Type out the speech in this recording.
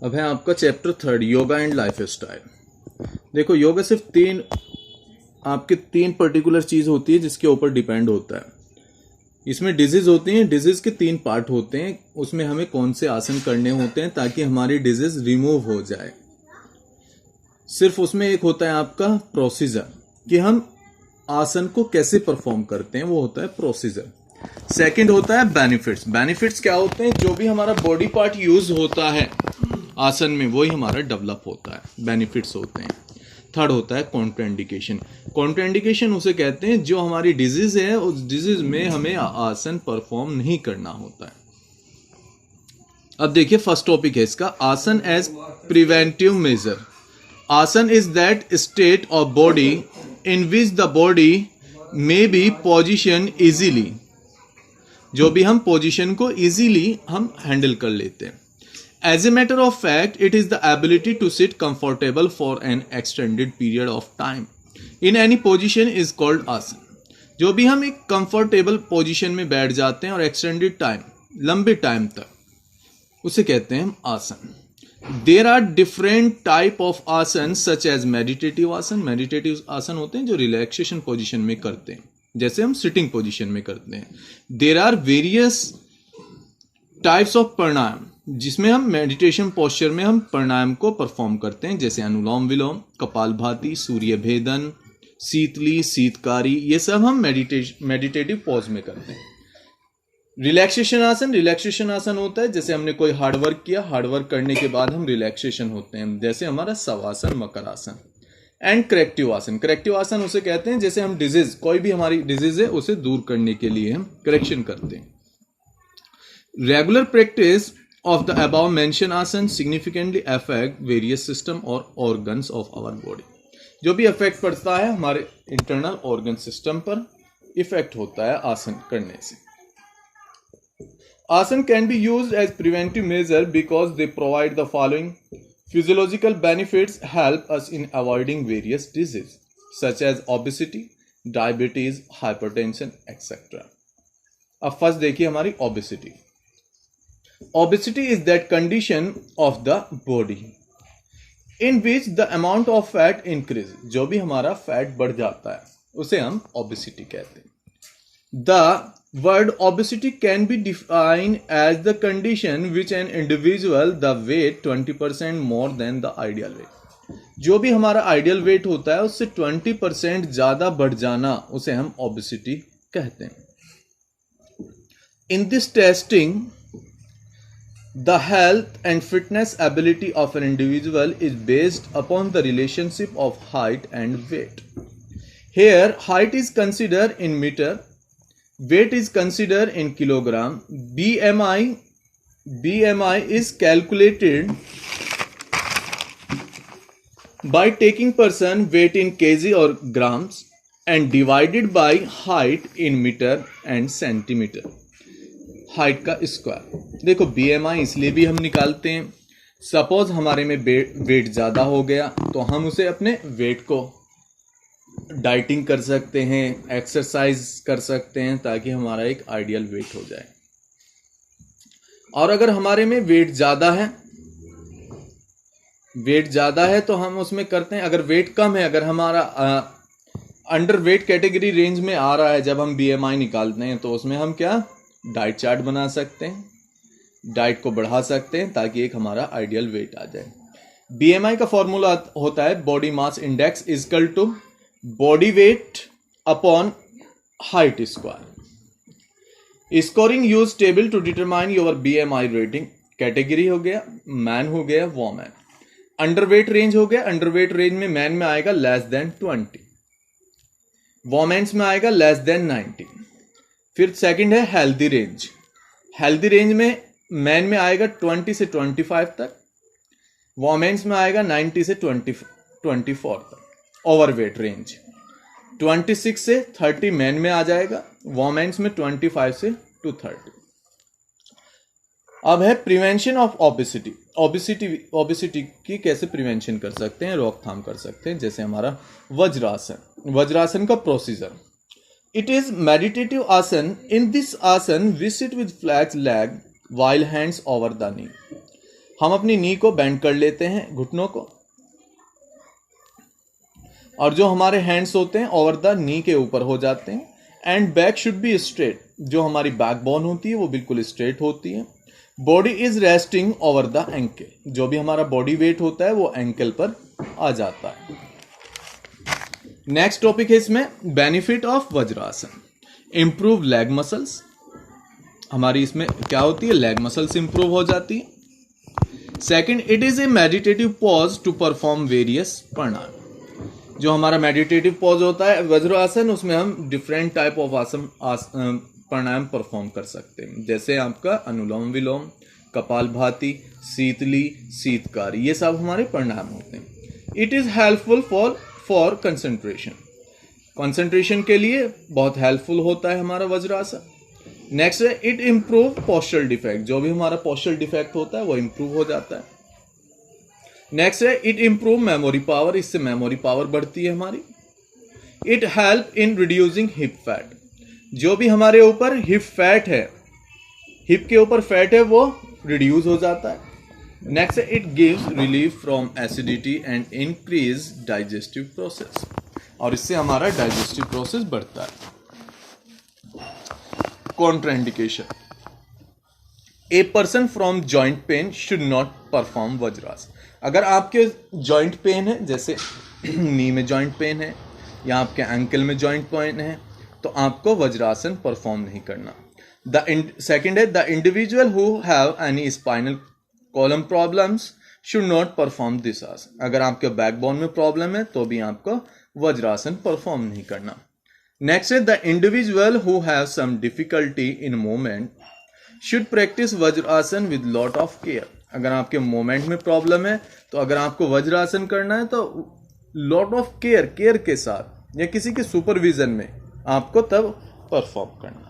अब है आपका chapter 3 yoga and life style. देखो योगा सिर्फ तीन पर्टिकुलर चीज होती है जिसके ऊपर डिपेंड होता है। इसमें डिजीज होती हैं, डिजीज के 3 पार्ट होते हैं, उसमें हमें कौन से आसन करने होते हैं ताकि हमारी डिजीज रिमूव हो जाए। सिर्फ उसमें एक होता है आपका प्रोसीजर कि हम आसन को कैसे परफॉर्म करते हैं, वो होता है प्रोसीजर। सेकंड होता है बेनिफिट्स। बेनिफिट्स क्या होते हैं? जो भी हमारा बॉडी पार्ट यूज होता है आसन में वही हमारा डेवलप होता है, बेनिफिट्स होते हैं। थर्ड होता है कॉन्ट्राइंडिकेशन। कॉन्ट्राइंडिकेशन उसे कहते हैं जो हमारी डिजीज है, उस डिजीज में हमें आसन परफॉर्म नहीं करना होता है। अब देखिए फर्स्ट टॉपिक है इसका, आसन एज प्रिवेंटिव मेजर। आसन is that state of body in which the body may be position easily. जो भी हम पोजिशन को इजीली हम हैंडल कर लेते हैं। As a matter of fact, it is the ability to sit comfortable for an extended period of time in any position is called आसन। जो भी हम एक कंफर्टेबल पोजीशन में बैठ जाते हैं और एक्सटेंडेड टाइम, लंबे टाइम तक, उसे कहते हैं हम आसन। There are different type of आसन such as meditative आसन। meditative आसन होते हैं जो रिलैक्सेशन पोजीशन में करते हैं, जैसे हम सिटिंग पोजीशन में करते हैं। There are various types of pranayama, जिसमें हम मेडिटेशन पोस्चर में हम प्राणायाम को परफॉर्म करते हैं, जैसे अनुलोम विलोम, कपालभाति, सूर्य भेदन, शीतली, शीतकारी, ये सब हम मेडिटेटिव पॉज में करते हैं। रिलैक्सेशन आसन, रिलैक्सेशन आसन होता है जैसे हमने कोई हार्डवर्क किया, हार्डवर्क करने के बाद हम रिलैक्सेशन होते हैं, जैसे हमारा शवासन, मकर आसन। एंड करेक्टिव आसन, करेक्टिव आसन उसे कहते हैं जैसे हम डिजीज, कोई भी हमारी डिजीज है उसे दूर करने के लिए हम करेक्शन करते हैं। Regular practice of the above mentioned आसन significantly affect various system or organs of our body। जो भी अफेक्ट पड़ता है हमारे इंटरनल ऑर्गन सिस्टम पर इफेक्ट होता है आसन करने से। आसन can be used as preventive measure because they provide the following physiological benefits, help us in avoiding various diseases such as obesity, diabetes, hypertension, etc। अब फर्स्ट देखिए हमारी obesity। Obesity is that condition of the body in which the amount of fat increase। जो भी हमारा fat बढ़ जाता है उसे हम obesity कहते हैं। The word obesity can be defined as the condition which an individual the weight 20% more than the ideal weight। जो भी हमारा आइडियल वेट होता है उससे 20% ज्यादा बढ़ जाना उसे हम obesity कहते हैं। In this testing, the health and fitness ability of an individual is based upon the relationship of height and weight. Here, height is considered in meter, weight is considered in kilogram. BMI is calculated by taking person weight in kg or grams and divided by height in meter and centimeter। Height का square. देखो BMI इसलिए भी हम निकालते हैं, suppose हमारे में wait ज्यादा हो गया तो हम उसे अपने वेट को डाइटिंग कर सकते हैं, एक्सरसाइज कर सकते हैं ताकि हमारा एक आइडियल वेट हो जाए। और अगर हमारे में वेट ज्यादा है तो हम उसमें करते हैं, अगर वेट कम है, अगर हमारा अंडर वेट कैटेगरी रेंज में आ रहा है, जब हम बीएमआई निकालते हैं तो उसमें हम क्या डाइट चार्ट बना सकते हैं, डाइट को बढ़ा सकते हैं ताकि एक हमारा आइडियल वेट आ जाए। बीएमआई का फॉर्मूला होता है body mass index equal to body weight upon height square. Scoring use table to determine your BMI rating. Category हो गया, मैन हो गया, वोमेन। अंडरवेट रेंज हो गया, अंडरवेट रेंज में मैन में आएगा लेस देन 20, वोमेन्स में आएगा लेस देन 90। फिर सेकंड है हेल्दी रेंज। हेल्दी रेंज में मैन में आएगा 20 से 25 तक, वोमेन्स में आएगा 90 से 24 तक। ओवरवेट रेंज 26 से 30 मैन में आ जाएगा, वोमेन्स में 25 से 30। अब है प्रिवेंशन ऑफ ओबेसिटी। ओबेसिटी की कैसे प्रिवेंशन कर सकते हैं, रोकथाम कर सकते हैं, जैसे हमारा वज्रासन। वज्रासन का प्रोसीजर, it is meditative आसन। in this आसन we sit with flexed leg while hands over the knee। हम अपनी नी को बेंड कर लेते हैं, घुटनों को, और जो हमारे हैंड्स होते हैं ओवर द नी के ऊपर हो जाते हैं। And back should be straight, जो हमारी बैकबोन होती है वो बिल्कुल स्ट्रेट होती है। Body is resting over the ankle, जो भी हमारा बॉडी वेट होता है वो एंकल पर आ जाता है। नेक्स्ट टॉपिक है इसमें benefit of vajrasana. Improve leg muscles, हमारी इसमें क्या होती है, लेग मसल्स इंप्रूव हो जाती है। Second, it is a meditative pause to perform various pranayama, जो हमारा मेडिटेटिव पॉज होता है वज्रासन, उसमें हम डिफरेंट टाइप ऑफ आसन प्राणायाम परफॉर्म कर सकते हैं, जैसे आपका अनुलोम विलोम, कपालभाति, शीतली, शीतकारी, ये सब हमारे प्राणायाम होते हैं। It is helpful for concentration के लिए बहुत हेल्पफुल होता है हमारा वज्रासन। नेक्स्ट है इट इंप्रूव पोस्चरल डिफेक्ट, जो भी हमारा पोस्चरल डिफेक्ट होता है वो इंप्रूव हो जाता है। नेक्स्ट है इट इंप्रूव मेमोरी पावर, इससे मेमोरी पावर बढ़ती है हमारी। It help in reducing hip fat, जो भी हमारे ऊपर हिप फैट है, हिप के ऊपर फैट है वो रिड्यूस हो जाता है। नेक्स्ट है it gives relief from acidity and increase digestive process, और इससे हमारा डाइजेस्टिव प्रोसेस बढ़ता है। Contraindication, a person from joint pain should not perform vajrasana. अगर आपके जॉइंट पेन है, जैसे नी में जॉइंट पेन है या आपके एंकल में जॉइंट पेन है, तो आपको वज्रासन परफॉर्म नहीं करना। सेकेंड है the individual who have any spinal column problems should not perform this आसन। अगर आपके बैकबोन में प्रॉब्लम है तो भी आपको वज्रासन परफॉर्म नहीं करना। नेक्स्ट है the individual who have some difficulty in movement should practice Vajrasana with lot of care. अगर आपके मूवमेंट में प्रॉब्लम है तो अगर आपको वज्रासन करना है तो लॉट ऑफ केयर के साथ या किसी के सुपरविजन में आपको तब परफॉर्म करना।